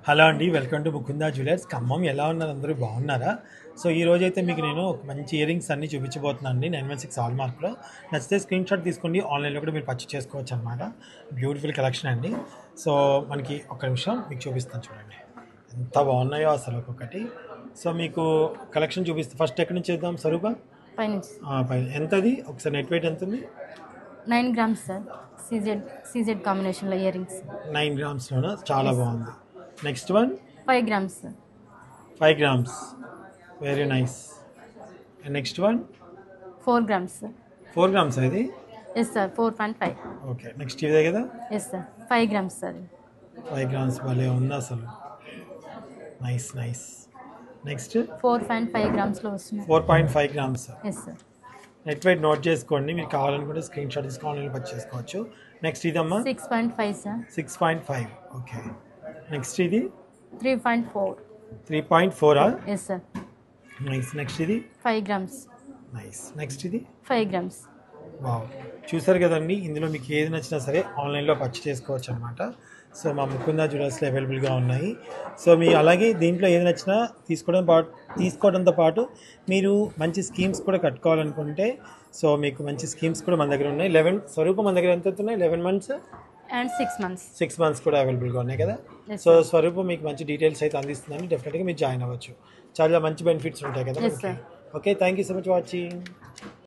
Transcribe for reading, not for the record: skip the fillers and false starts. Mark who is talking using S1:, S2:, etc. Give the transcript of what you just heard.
S1: Hello అండి, welcome to Mukunda jewellers Khammam. ఎలా ఉన్నారు? అందరూ బాగున్నారా? సో ఈ రోజైతే మీకు నేను ఒక మంచి ఇయర్ రింగ్స్ అన్ని చూపించబోతున్నాను అండి. 916 హాల్ మార్క్లో నచ్చితే స్క్రీన్ షాట్ తీసుకోండి. ఆన్లైన్లో కూడా మీరు పర్చేస్ చేసుకోవచ్చు అనమాట. బ్యూటిఫుల్ కలెక్షన్ అండి. సో మనకి ఒక నిమిషం మీకు చూపిస్తాను, చూడండి ఎంత బాగున్నాయో అసలు ఒక్కొక్కటి. సో మీకు కలెక్షన్ చూపిస్తాను. ఫస్ట్ ఎక్కడి నుంచి చేద్దాం స్వరూప?
S2: పైనుంచి
S1: పైన ఎంతది ఒకసారి నెట్ వెయిట్ ఎంత ఉంది?
S2: 9 గ్రామ్స్ సార్. సీజెడ్ కాంబినేషన్లో ఇయర్ రింగ్స్
S1: 9 గ్రామ్స్లోనా? చాలా బాగుంది. Next one
S2: 5 grams sir.
S1: 5 grams, very nice. Next one
S2: 4 grams sir.
S1: 4 grams ఇది?
S2: Yes sir, 4.5.
S1: ఓకే, నెక్స్ట్ ఇదే కదా?
S2: Yes sir, 5 grams sir.
S1: 5 grams భలే ఉంది అసలు, నైస్ నైస్. నెక్స్ట్
S2: 4.5 గ్రామ్స్లో వస్తున్నాయి.
S1: 4.5 grams.
S2: Yes sir.
S1: Net weight note చేసుకోండి, మీరు కావాలనుకుంటే స్క్రీన్ షాట్ తీసుకొని ఆన్లైన్లో పర్చేస్ చేసుకోవచ్చు. నెక్స్ట్ ఇదమ్మా
S2: 6.5 సార్.
S1: 6.5. ఓకే, నెక్స్ట్ ఇది
S2: 3.4.
S1: 3.4.
S2: Yes sir.
S1: నైస్. నెక్స్ట్ ఇది
S2: 5 గ్రామ్స్.
S1: నైస్. నెక్స్ట్ ఇది
S2: 5 గ్రామ్స్.
S1: వావ్, చూసారు కదండి. ఇందులో మీకు ఏది నచ్చినా సరే ఆన్లైన్లో పర్చేస్ చేసుకోవచ్చు అనమాట. సో మా ముకుందా జ్యువెలర్స్లో అవైలబుల్గా ఉన్నాయి. సో మీ అలాగే దీంట్లో ఏది నచ్చినా తీసుకోవడంతో పాటు మీరు మంచి స్కీమ్స్ కూడా కట్టుకోవాలనుకుంటే సో మీకు మంచి స్కీమ్స్ కూడా మన దగ్గర ఉన్నాయి. 11 స్వరూపం మన దగ్గర ఎంత ఉన్నాయి? 11 మంత్స్
S2: అండ్ 6 మంత్స్.
S1: 6 మంత్స్ కూడా అవైలబుల్గా ఉన్నాయి కదా.
S2: Yes,
S1: so
S2: sir.
S1: స్వరూపం మీకు మంచి డీటెయిల్స్ అయితే అందిస్తుందని డెఫినెట్గా మీరు జాయిన్ అవ్వచ్చు. చాలా మంచి బెనిఫిట్స్ ఉంటాయి కదా.
S2: Yes, sir.
S1: Okay, thank you so much watching.